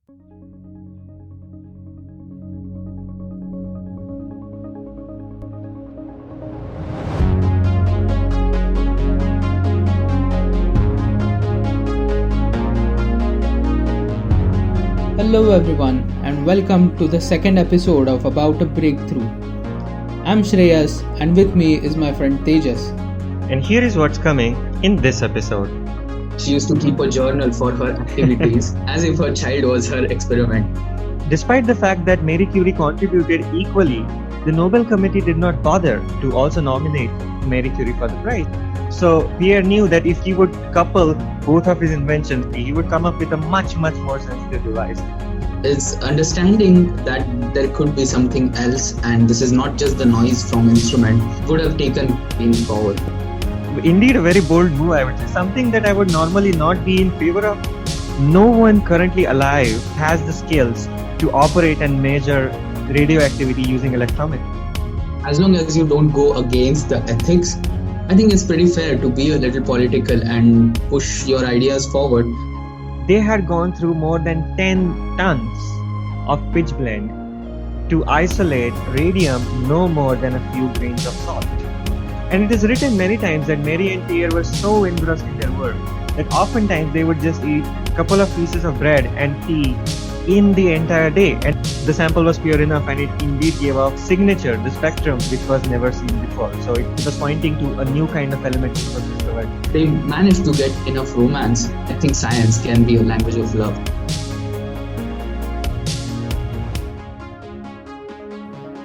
Hello, everyone, and welcome to the second episode of About a Breakthrough. I'm Shreyas, and with me is my friend Tejas. And here is what's coming in this episode. She used to keep a journal for her activities as if her child was her experiment. Despite the fact that Marie Curie contributed equally, the Nobel Committee did not bother to also nominate Marie Curie for the prize. So Pierre knew that if he would couple both of his inventions, he would come up with a much more sensitive device. It's understanding that there could be something else, and this is not just the noise from instrument, would have taken things forward. Indeed, a very bold move, I would say. Something that I would normally not be in favor of. No one currently alive has the skills to operate and measure radioactivity using electrometry. As long as you don't go against the ethics, I think it's pretty fair to be a little political and push your ideas forward. They had gone through more than 10 tons of pitch blende to isolate radium no more than a few grains of salt. And it is written many times that Marie and Pierre were so engrossed in their work that oftentimes they would just eat a couple of pieces of bread and tea in the entire day. And the sample was pure enough, and it indeed gave off signature, the spectrum, which was never seen before. So it was pointing to a new kind of element which was discovered. They managed to get enough romance. I think science can be a language of love.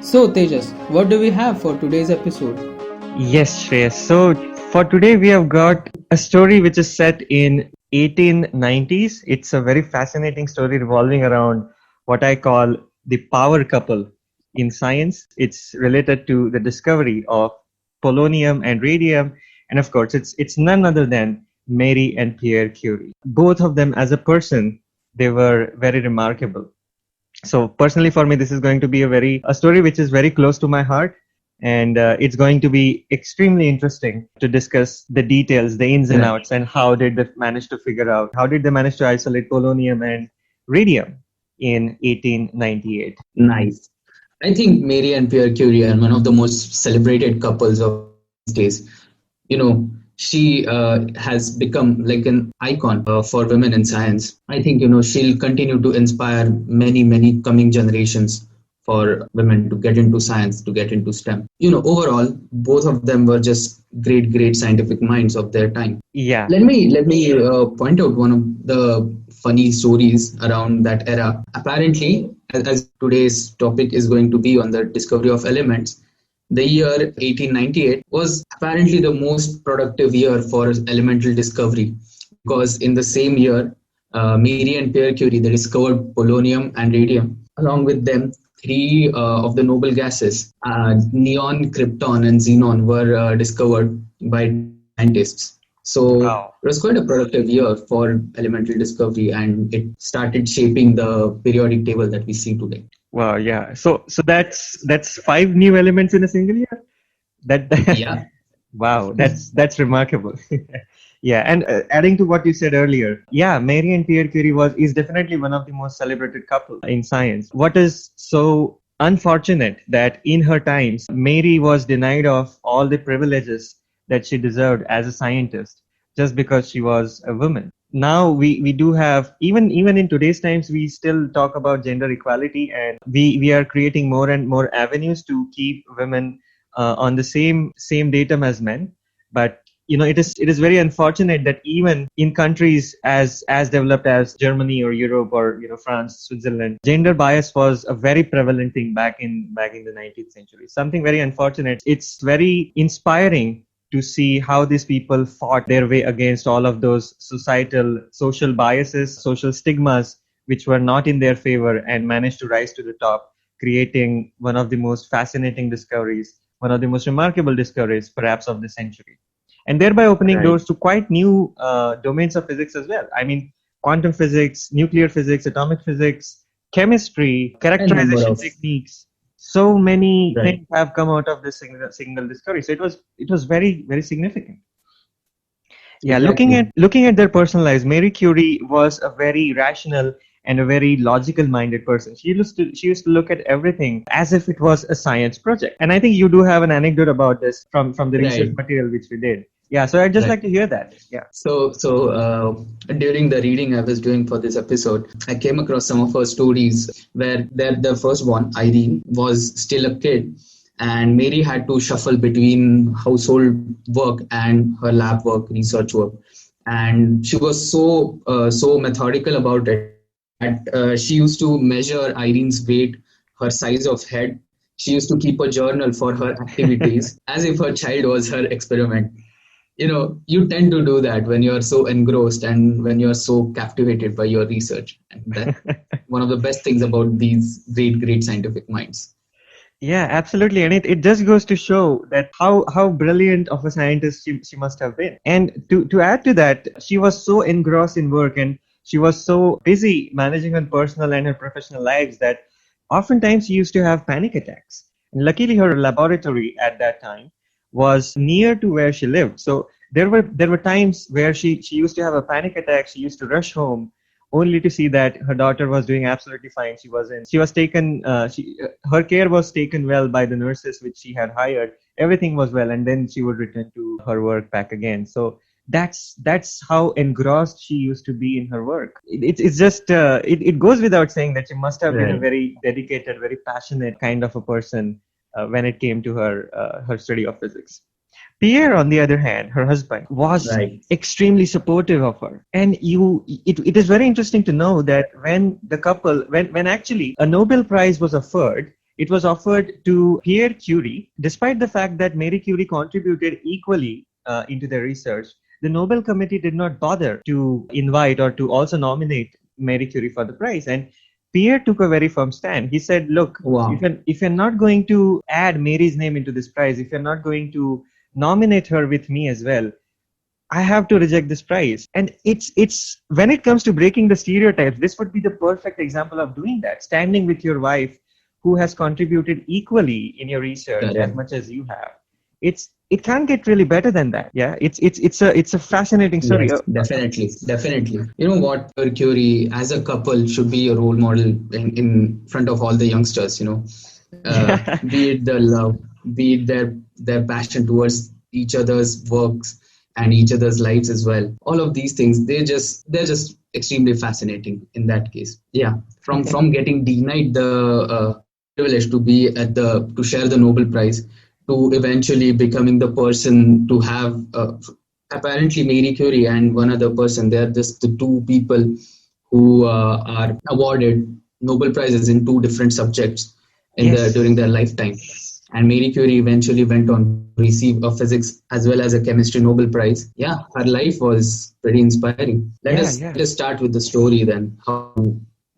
So, Tejas, what do we have for today's episode? Yes, Shreyas. So for today, we have got a story which is set in 1890s. It's a very fascinating story revolving around what I call the power couple in science. It's related to the discovery of polonium and radium. And of course, it's none other than Marie and Pierre Curie. Both of them as a person, they were very remarkable. So personally for me, this is going to be a story which is very close to my heart. And it's going to be extremely interesting to discuss the details, the ins and outs, and how did they manage to isolate polonium and radium in 1898. Nice. I think Marie and Pierre Curie are one of the most celebrated couples of these days. She has become like an icon for women in science. I think, she'll continue to inspire many coming generations for women to get into science, to get into STEM. Overall, both of them were just great scientific minds of their time. Yeah. Let me point out one of the funny stories around that era. Apparently, as today's topic is going to be on the discovery of elements, the year 1898 was apparently the most productive year for elemental discovery, because in the same year, Marie and Pierre Curie, they discovered polonium and radium. Along with them, three of the noble gases, neon, krypton, and xenon, were discovered by scientists. So It was quite a productive year for elemental discovery, and it started shaping the periodic table that we see today. Wow, yeah. So that's 5 new elements in a single year? Yeah. Wow, that's remarkable. Yeah, and adding to what you said earlier, yeah, Marie and Pierre Curie is definitely one of the most celebrated couple in science. What is so unfortunate that in her times, Marie was denied of all the privileges that she deserved as a scientist just because she was a woman. Now we do have, even in today's times, we still talk about gender equality, and we are creating more and more avenues to keep women on the same datum as men. But it is very unfortunate that even in countries as developed as Germany or Europe or France, Switzerland, gender bias was a very prevalent thing back in the 19th century. Something very unfortunate. It's very inspiring to see how these people fought their way against all of those social biases, social stigmas, which were not in their favor, and managed to rise to the top, creating one of the most fascinating discoveries, one of the most remarkable discoveries, perhaps, of the century. And thereby opening doors to quite new domains of physics as well. I mean, quantum physics, nuclear physics, atomic physics, chemistry, characterization techniques. So many things have come out of this single discovery. So it was very, very significant. Yeah, exactly. Looking at their personal lives, Marie Curie was a very rational and a very logical minded person. She used to look at everything as if it was a science project. And I think you do have an anecdote about this from the research Right. material which we did. Yeah, so I'd just Right. like to hear that. Yeah. So during the reading I was doing for this episode, I came across some of her stories where the first one, Irene, was still a kid, and Mary had to shuffle between household work and her lab work, research work, and she was so methodical about it that she used to measure Irene's weight, her size of head. She used to keep a journal for her activities as if her child was her experiment. You tend to do that when you're so engrossed and when you're so captivated by your research, and that's one of the best things about these great scientific minds. Yeah, absolutely. And it just goes to show that how brilliant of a scientist she must have been. And to add to that, she was so engrossed in work and she was so busy managing her personal and her professional lives that oftentimes she used to have panic attacks. And luckily, her laboratory at that time was near to where she lived. So there were times where she used to have a panic attack. She used to rush home only to see that her daughter was doing absolutely fine. She was taken, her care was taken well by the nurses which she had hired. Everything was well, and then she would return to her work back again. So that's how engrossed she used to be in her work. It's just it goes without saying that she must have been a Right. very dedicated, very passionate kind of a person when it came to her study of physics. Pierre, on the other hand, her husband, was Right. extremely supportive of her. And it is very interesting to know that when actually a Nobel Prize was offered, it was offered to Pierre Curie, despite the fact that Marie Curie contributed equally into their research. The Nobel Committee did not bother to invite or to also nominate Marie Curie for the prize. And Pierre took a very firm stand. He said, look, Wow. if you're not going to add Mary's name into this prize, if you're not going to nominate her with me as well, I have to reject this prize. And it's when it comes to breaking the stereotypes, this would be the perfect example of doing that, standing with your wife who has contributed equally in your research as Correct. much as you have. It can't get really better than that. Yeah, it's a fascinating story. Yes, definitely. You know what, Curie, as a couple, should be a role model in front of all the youngsters. Be it the love, be it their passion towards each other's works and each other's lives as well. All of these things, they're just extremely fascinating in that case. Yeah, from getting denied the privilege to be to share the Nobel Prize, to eventually becoming the person to have apparently Marie Curie and one other person. They're just the two people who are awarded Nobel Prizes in two different subjects Yes. during their lifetime. And Marie Curie eventually went on to receive a physics as well as a chemistry Nobel Prize. Yeah, her life was pretty inspiring. Let us start with the story then, how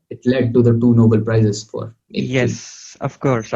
it led to the two Nobel Prizes for Marie Curie. Yes, of course.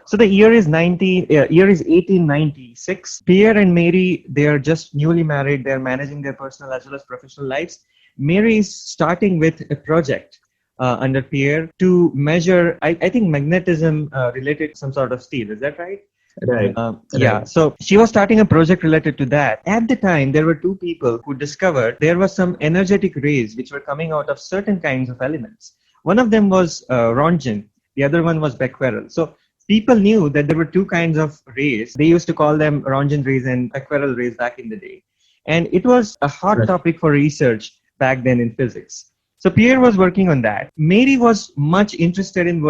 So the year is 1896. Pierre and Mary, they are just newly married. They're managing their personal as well as professional lives. Mary is starting with a project under Pierre to measure, I think, magnetism related to some sort of steel. Is that right? Right. Yeah, so she was starting a project related to that. At the time, there were two people who discovered there was some energetic rays which were coming out of certain kinds of elements. One of them was Röntgen, the other one was Becquerel. So people knew that there were two kinds of rays. They used to call them Röntgen rays and Becquerel rays back in the day. And it was a hot Right. topic for research back then in physics. So Pierre was working on that. Mary was much interested in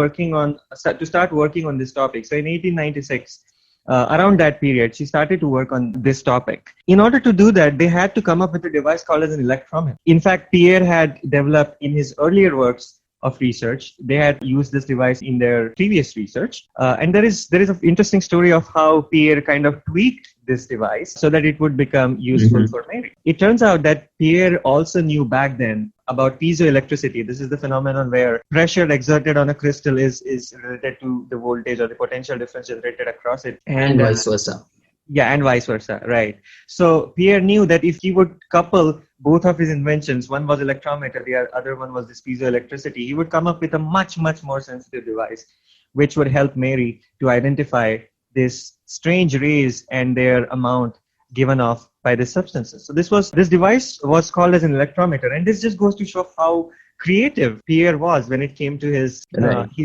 start working on this topic. So in 1896, around that period, she started to work on this topic. In order to do that, they had to come up with a device called as an electrometer. In fact, Pierre had developed in his earlier works of research, they had used this device in their previous research. And there is an interesting story of how Pierre kind of tweaked this device so that it would become useful for Mary. It turns out that Pierre also knew back then about piezoelectricity. This is the phenomenon where pressure exerted on a crystal is related to the voltage or the potential difference generated across it. And vice versa. Yeah, and vice versa, right. So Pierre knew that if he would couple both of his inventions, one was electrometer, the other one was this piezoelectricity, he would come up with a much, much more sensitive device, which would help Mary to identify this strange rays and their amount given off by the substances. So this device was called as an electrometer, and this just goes to show how creative Pierre was when it came to his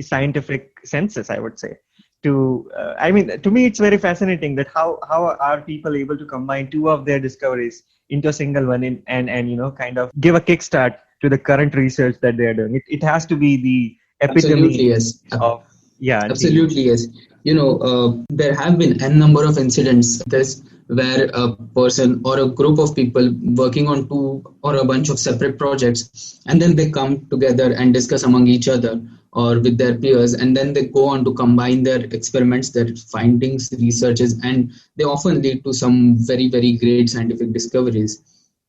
scientific senses, I would say. To me, it's very fascinating that how are people able to combine two of their discoveries into a single one and kind of give a kickstart to the current research that they are doing. It has to be the epitome Absolutely, yes. of Absolutely, yes. There have been n number of incidents this where a person or a group of people working on two or a bunch of separate projects, and then they come together and discuss among each other or with their peers, and then they go on to combine their experiments, their findings, researches, and they often lead to some very, very great scientific discoveries.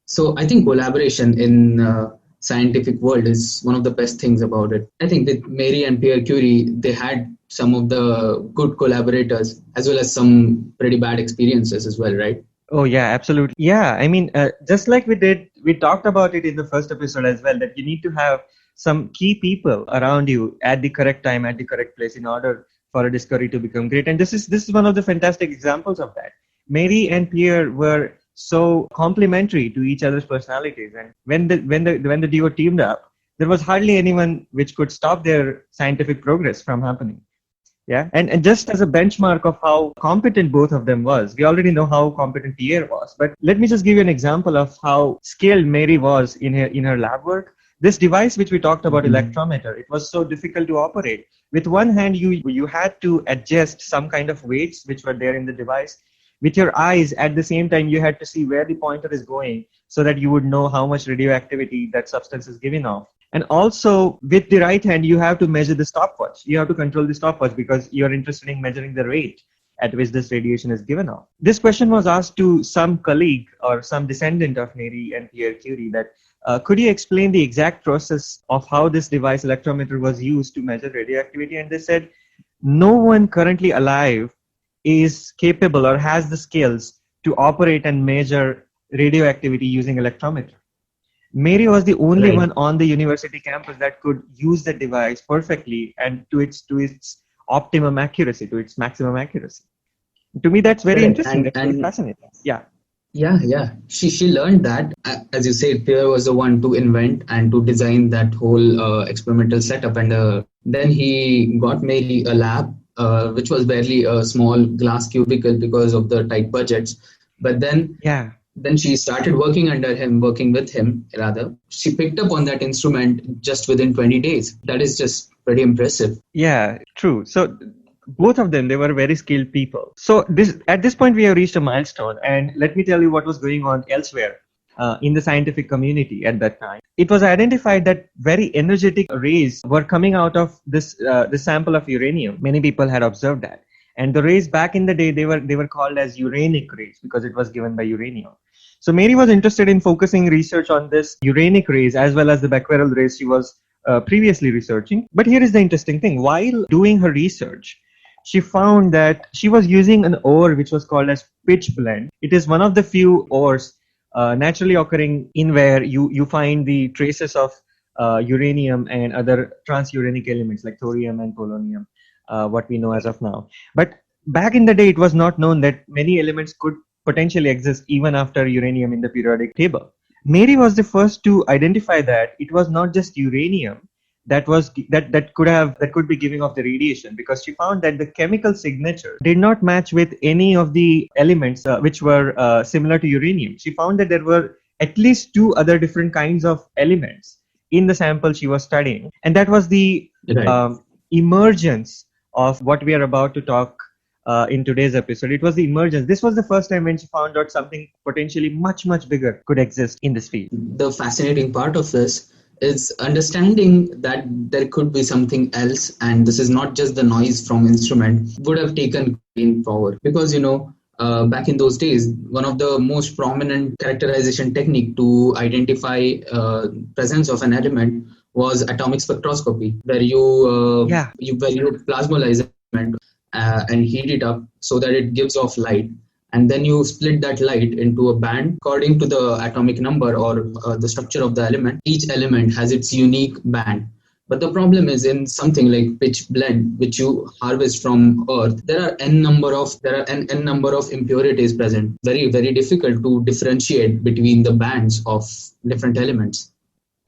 So I think collaboration in scientific world is one of the best things about it. I think with Marie and Pierre Curie, they had some of the good collaborators as well as some pretty bad experiences as well, right? Oh yeah, absolutely. Yeah, just like we talked about it in the first episode as well, that you need to have some key people around you at the correct time, at the correct place in order for a discovery to become great. And this is one of the fantastic examples of that. Marie and Pierre were so complementary to each other's personalities, and when the duo teamed up, there was hardly anyone which could stop their scientific progress from happening. Yeah, and just as a benchmark of how competent both of them was, we already know how competent Pierre was. But let me just give you an example of how skilled Marie was in her lab work. This device which we talked about, electrometer, it was so difficult to operate. With one hand, you had to adjust some kind of weights which were there in the device. With your eyes, at the same time, you had to see where the pointer is going so that you would know how much radioactivity that substance is giving off. And also, with the right hand, you have to measure the stopwatch. You have to control the stopwatch because you're interested in measuring the rate at which this radiation is given off. This question was asked to some colleague or some descendant of Marie and Pierre Curie that, could you explain the exact process of how this device, electrometer, was used to measure radioactivity? And they said, no one currently alive is capable or has the skills to operate and measure radioactivity using electrometer. Marie was the only one on the university campus that could use the device perfectly and to its optimum accuracy, to its maximum accuracy. To me, that's very interesting. That's very fascinating. Yeah. Yeah. She learned that, as you said, Pierre was the one to invent and to design that whole experimental setup. And then he got Marie a lab, which was barely a small glass cubicle because of the tight budgets. But then she started working with him. She picked up on that instrument just within 20 days. That is just pretty impressive. Yeah, true. So both of them, they were very skilled people. So at this point, we have reached a milestone. And let me tell you what was going on elsewhere in the scientific community at that time. It was identified that very energetic rays were coming out of this sample of uranium. Many people had observed that. And the rays back in the day, they were called as uranic rays because it was given by uranium. So Marie was interested in focusing research on this uranic rays as well as the Becquerel rays she was previously researching. But here is the interesting thing. While doing her research, she found that she was using an ore which was called as pitch blende. It is one of the few ores naturally occurring in where you find the traces of uranium and other transuranic elements like thorium and polonium, what we know as of now. But back in the day, it was not known that many elements could potentially exist even after uranium in the periodic table. Marie was the first to identify that it was not just uranium that could be giving off the radiation, because she found that the chemical signature did not match with any of the elements which were similar to uranium. She found that there were at least two other different kinds of elements in the sample she was studying, and that was the emergence of what we are about to talk in today's episode. It was the emergence. This was the first time when she found out something potentially much, much bigger could exist in this field. The fascinating part of this is understanding that there could be something else, and this is not just the noise from instrument, would have taken forward. Because, back in those days, one of the most prominent characterization technique to identify presence of an element was atomic spectroscopy, where you plasmolize an element and heat it up so that it gives off light. And then you split that light into a band according to the atomic number or the structure of the element. Each element has its unique band. But the problem is in something like pitch blende, which you harvest from Earth, there are n number of impurities present. Very, very difficult to differentiate between the bands of different elements.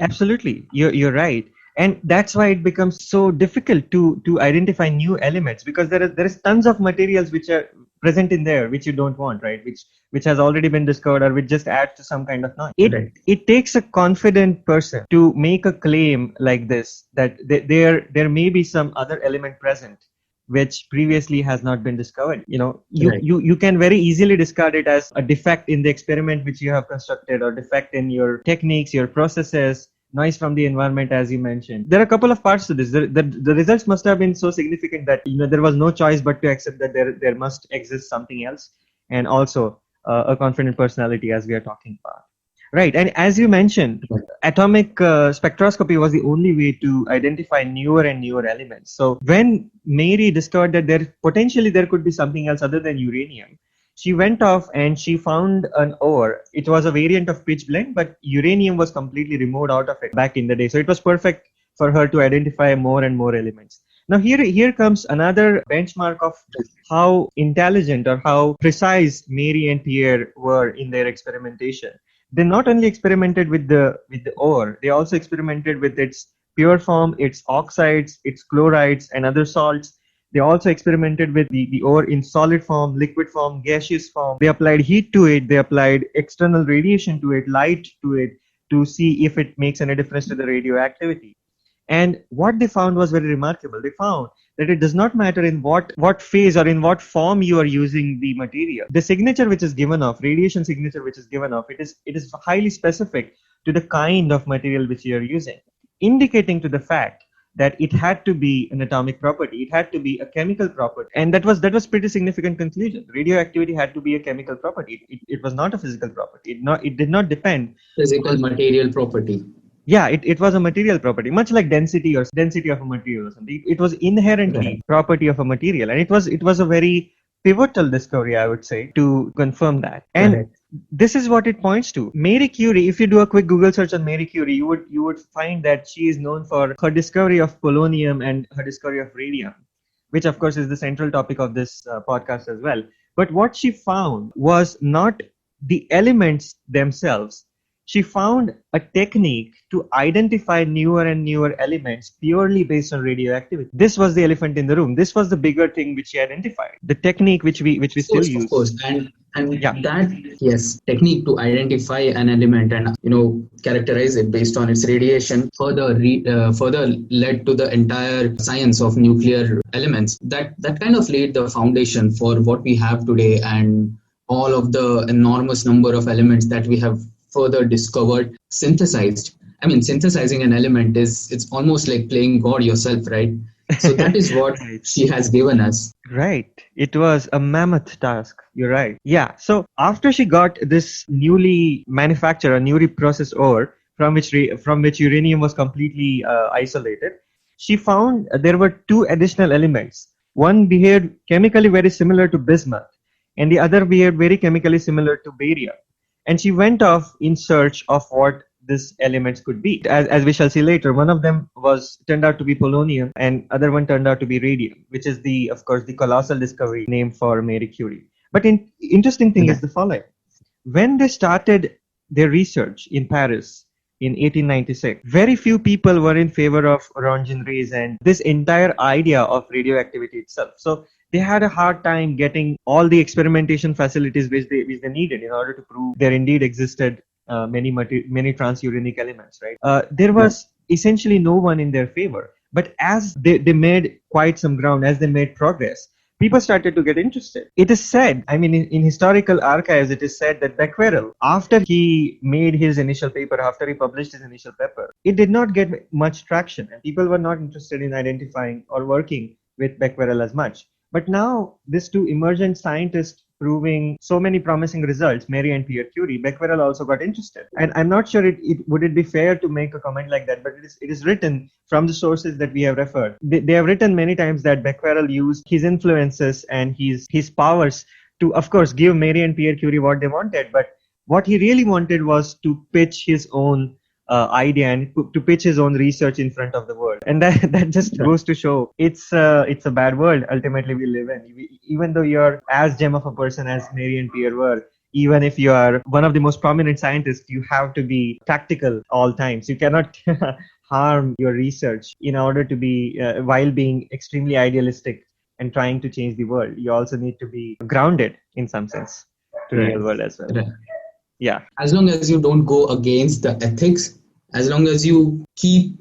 Absolutely, you're right, and that's why it becomes so difficult to identify new elements, because there is tons of materials which are present in there which you don't want, right? Which has already been discovered, or which just adds to some kind of noise. Right. It takes a confident person to make a claim like this, that there may be some other element present which previously has not been discovered. Right. You can very easily discard it as a defect in the experiment which you have constructed, or defect in your techniques, your processes, noise from the environment, as you mentioned. There are a couple of parts to this. The results must have been so significant that there was no choice but to accept that there must exist something else, and also a confident personality, as we are talking about. Right, and as you mentioned, atomic spectroscopy was the only way to identify newer and newer elements. So when Mary discovered that there could be something else other than uranium, she went off and she found an ore. It was a variant of pitch blende, but uranium was completely removed out of it back in the day. So it was perfect for her to identify more and more elements. Now here comes another benchmark of how intelligent or how precise Mary and Pierre were in their experimentation. They not only experimented with the ore, they also experimented with its pure form, its oxides, its chlorides, and other salts. They also experimented with the ore in solid form, liquid form, gaseous form. They applied heat to it. They applied external radiation to it, light to it, to see if it makes any difference to the radioactivity. And what they found was very remarkable. They found that it does not matter in what phase or in what form you are using the material. The signature which is given off, radiation signature which is given off, it is highly specific to the kind of material which you are using, indicating to the fact that it had to be an atomic property, it had to be a chemical property. And that was pretty significant conclusion. Radioactivity had to be a chemical property. It was not a physical property. It did not depend. Physical material property. Yeah, it was a material property, much like density of a material or something. It was inherently property of a material, and it was a very pivotal discovery, I would say, to confirm that. And this is what it points to. Marie Curie, if you do a quick Google search on Marie Curie, you would find that she is known for her discovery of polonium and her discovery of radium, which of course is the central topic of this podcast as well. But what she found was not the elements themselves. She found a technique to identify newer and newer elements purely based on radioactivity. This was the elephant in the room. This was the bigger thing which she identified. The technique which we still use. Of course, and that technique to identify an element and characterize it based on its radiation further led to the entire science of nuclear elements. That kind of laid the foundation for what we have today, and all of the enormous number of elements that we have further discovered, synthesized. I mean, synthesizing an element it's almost like playing God yourself, right? So that is what she has given us. Right. It was a mammoth task. You're right. Yeah. So after she got this newly manufactured, a newly processed ore from which uranium was completely isolated, she found there were two additional elements. One behaved chemically very similar to bismuth, and the other behaved very chemically similar to barium. And she went off in search of what these elements could be. As we shall see later, one of them turned out to be polonium, and other one turned out to be radium, which is of course the colossal discovery named for Marie Curie. But interesting thing is the following: when they started their research in Paris in 1896, very few people were in favor of Roentgen rays and this entire idea of radioactivity itself. So they had a hard time getting all the experimentation facilities which they needed in order to prove there indeed existed many transuranic elements, right? There was essentially no one in their favor. But as they made quite some ground, as they made progress, people started to get interested. It is said, in historical archives, it is said that Becquerel, after he made his initial paper, after he published his initial paper, it did not get much traction, and people were not interested in identifying or working with Becquerel as much. But now, these two emergent scientists proving so many promising results, Marie and Pierre Curie, Becquerel also got interested. And I'm not sure would it be fair to make a comment like that, but it is written from the sources that we have referred. They have written many times that Becquerel used his influences and his powers to, of course, give Marie and Pierre Curie what they wanted. But what he really wanted was to pitch his own idea and to pitch his own research in front of the world. And that just goes to show it's a bad world ultimately we live in. Even though you're as gem of a person as Marie and Pierre were, even if you are one of the most prominent scientists, you have to be practical all times. You cannot harm your research in order to be, while being extremely idealistic and trying to change the world. You also need to be grounded in some sense to Right. real world as well. Right. Yeah. As long as you don't go against the ethics, as long as you keep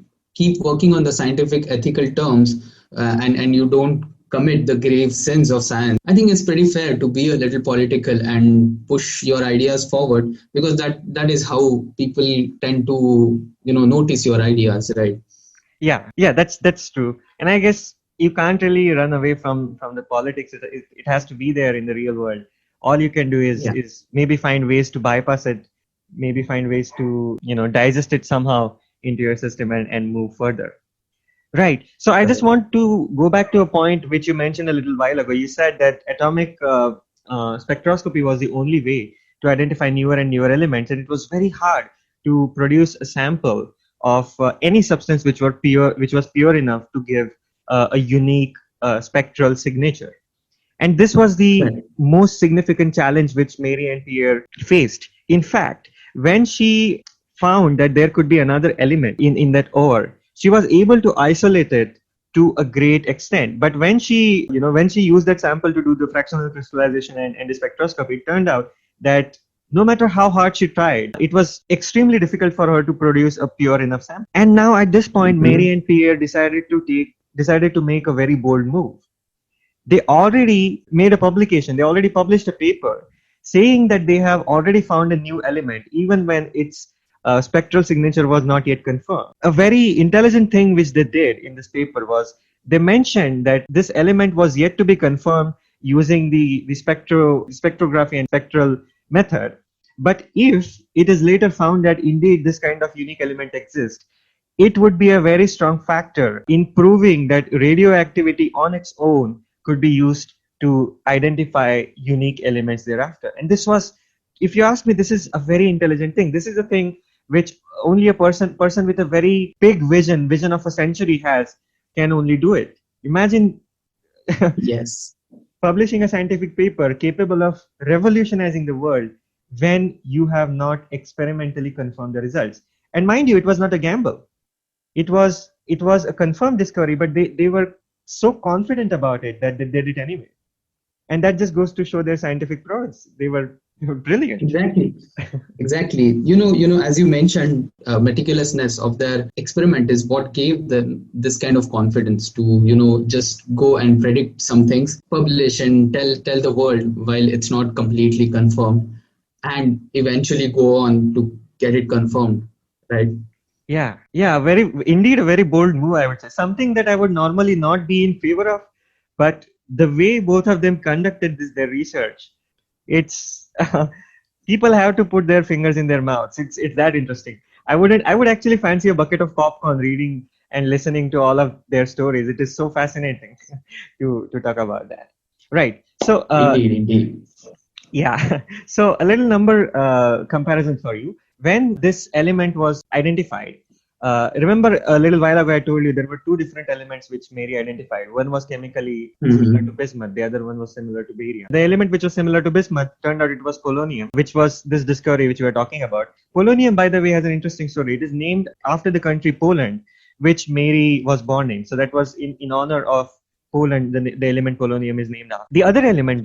working on the scientific ethical terms, and you don't commit the grave sins of science, I think it's pretty fair to be a little political and push your ideas forward, because that is how people tend to notice your ideas, right? Yeah, that's true. And I guess you can't really run away from the politics. It has to be there in the real world. All you can do Yeah. is maybe find ways to bypass it, maybe find ways to digest it somehow into your system and move further. Right. So I just Right. want to go back to a point which you mentioned a little while ago. You said that atomic spectroscopy was the only way to identify newer and newer elements, and it was very hard to produce a sample of any substance which was pure enough to give a unique spectral signature. And this was the Right. most significant challenge which Marie Anne Pierre faced. In fact, when she found that there could be another element in that ore, she was able to isolate it to a great extent. But when she used that sample to do the fractional crystallization and the spectroscopy, it turned out that no matter how hard she tried, it was extremely difficult for her to produce a pure enough sample. And now at this point, Marie Anne Pierre decided to make a very bold move. They already made a publication, they already published a paper saying that they have already found a new element, even when its spectral signature was not yet confirmed. A very intelligent thing which they did in this paper was they mentioned that this element was yet to be confirmed using the spectrography and spectral method. But if it is later found that indeed this kind of unique element exists, it would be a very strong factor in proving that radioactivity on its own could be used to identify unique elements thereafter. And this was, if you ask me, this is a very intelligent thing. This is a thing which only a person with a very big vision of a century has can only do it. Imagine Yes. publishing a scientific paper capable of revolutionizing the world when you have not experimentally confirmed the results. And mind you, it was not a gamble. It was a confirmed discovery, but they were so confident about it that they did it anyway. And that just goes to show their scientific prowess. They were brilliant. Exactly. As you mentioned, meticulousness of their experiment is what gave them this kind of confidence to, just go and predict some things, publish and tell the world while it's not completely confirmed, and eventually go on to get it confirmed, right? Yeah, indeed a very bold move, I would say. Something that I would normally not be in favor of, but the way both of them conducted their research, it's people have to put their fingers in their mouths. It's that interesting. I would actually fancy a bucket of popcorn reading and listening to all of their stories. It is so fascinating to talk about that. Right. So Indeed. yeah. So a little number comparison for you. When this element was identified, remember a little while ago I told you there were two different elements which Mary identified. One was chemically similar to bismuth, the other one was similar to barium. The element which was similar to bismuth turned out it was polonium, which was this discovery which we were talking about. Polonium, by the way, has an interesting story. It is named after the country Poland, which Mary was born in. So that was in honor of Poland, the element polonium is named after. The other element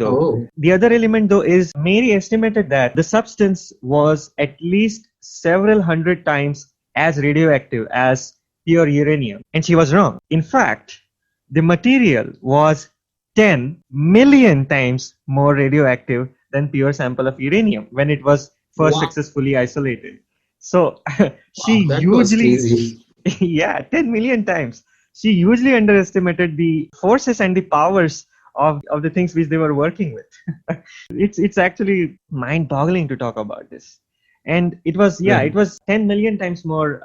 though is Mary estimated that the substance was at least several hundred times as radioactive as pure uranium. And she was wrong. In fact, the material was 10 million times more radioactive than pure sample of uranium when it was first Wow. successfully isolated. So she Wow, that was hugely, crazy. yeah, 10 million times. She hugely underestimated the forces and the powers of the things which they were working with. It's actually mind-boggling to talk about this. And it was Right. it was 10 million times more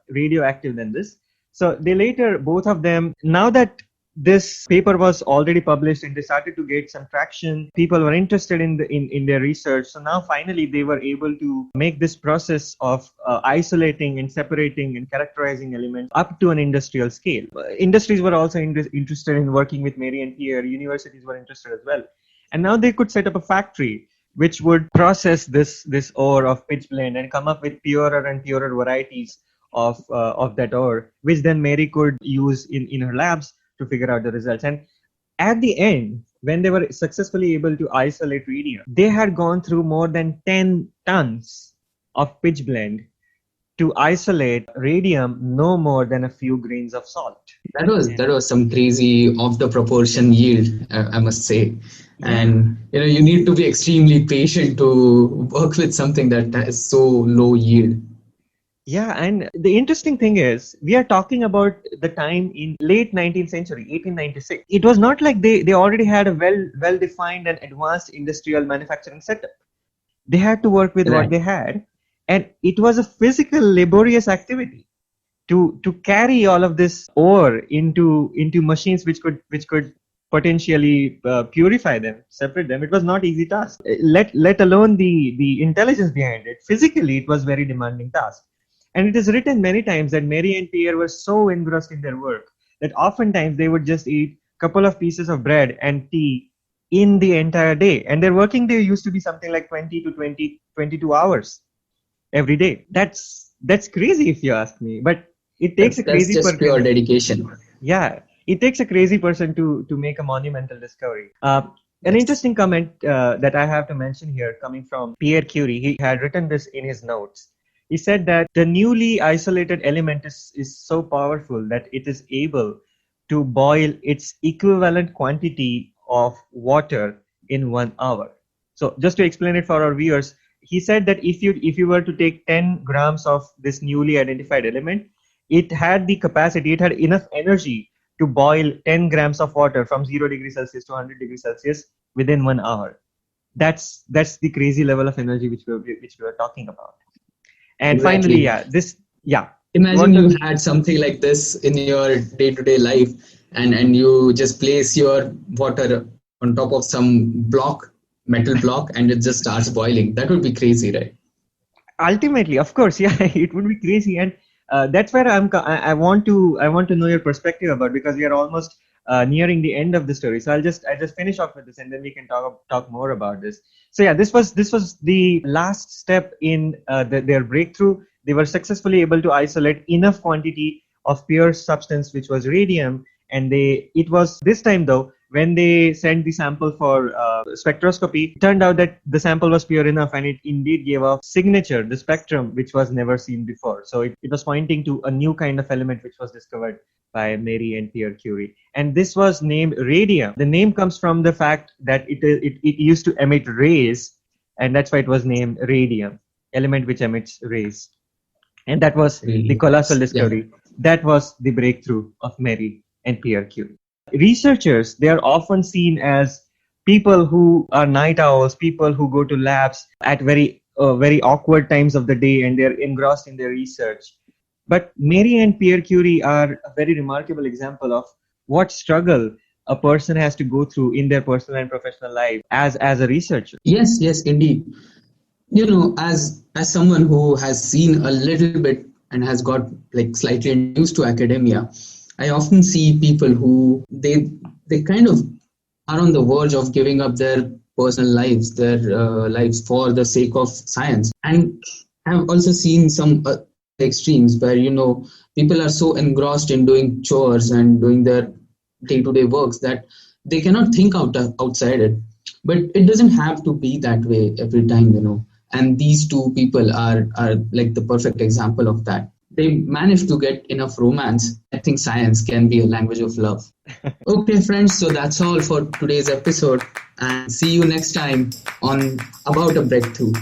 radioactive than this. So they later, both of them, now that this paper was already published and they started to get some traction, people were interested in their research. So now finally they were able to make this process of isolating and separating and characterizing elements up to an industrial scale. Industries were also interested in working with Mary and Pierre. Universities were interested as well. And now they could set up a factory which would process this ore of pitchblende and come up with purer and purer varieties of that ore, which then Mary could use in her labs to figure out the results. And at the end, when they were successfully able to isolate radium, they had gone through more than 10 tons of pitchblende to isolate radium no more than a few grains of salt. That was some crazy off the proportion yield, I must say. And you need to be extremely patient to work with something that has so low yield. Yeah, and the interesting thing is, we are talking about the time in late 19th century, 1896. It was not like they already had a well-defined and advanced industrial manufacturing setup. They had to work with what they had, and it was a physical, laborious activity to carry all of this ore into machines which could potentially purify them, separate them. It was not easy task. Let alone the intelligence behind it. Physically, it was very demanding task. And it is written many times that Mary and Pierre were so engrossed in their work that oftentimes they would just eat a couple of pieces of bread and tea in the entire day. And their working day used to be something like 22 hours every day. That's crazy if you ask me. But it takes a crazy person. That's just pure dedication. Yeah, it takes a crazy person to make a monumental discovery. An interesting comment that I have to mention here, coming from Pierre Curie, he had written this in his notes. He said that the newly isolated element is so powerful that it is able to boil its equivalent quantity of water in 1 hour. So just to explain it for our viewers, he said that if you were to take 10 grams of this newly identified element, it had the capacity, it had enough energy to boil 10 grams of water from 0 degrees Celsius to 100 degrees Celsius within 1 hour. That's the crazy level of energy which we were talking about. And Exactly. finally, Imagine you had something like this in your day-to-day life, and you just place your water on top of some metal block, and it just starts boiling. That would be crazy, right? Ultimately, of course, yeah, it would be crazy, and that's where I want to know your perspective about, because we are almost nearing the end of the story. So I'll just finish off with this, and then we can talk more about this. So yeah, this was the last step in their breakthrough. They were successfully able to isolate enough quantity of pure substance, which was radium, and it was this time though, when they sent the sample for spectroscopy, it turned out that the sample was pure enough, and it indeed gave a signature, the spectrum, which was never seen before. So it was pointing to a new kind of element which was discovered by Mary and Pierre Curie. And this was named radium. The name comes from the fact that it used to emit rays, and that's why it was named radium, element which emits rays. And that was the colossal discovery. Yeah. That was the breakthrough of Mary and Pierre Curie. Researchers, they are often seen as people who are night owls, people who go to labs at very awkward times of the day, and they're engrossed in their research. But Mary and Pierre Curie are a very remarkable example of what struggle a person has to go through in their personal and professional life as a researcher. Yes, indeed. As someone who has seen a little bit and has got slightly used to academia, I often see people who they kind of are on the verge of giving up their personal lives, their lives for the sake of science. And I've also seen some extremes where people are so engrossed in doing chores and doing their day-to-day works that they cannot think outside it. But it doesn't have to be that way every time, and these two people are like the perfect example of that. They managed to get enough romance. I think science can be a language of love. Okay, friends, so that's all for today's episode, and see you next time on About a Breakthrough.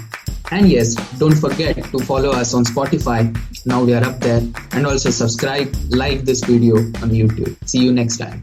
And yes, don't forget to follow us on Spotify. Now we are up there. And also subscribe, like this video on YouTube. See you next time.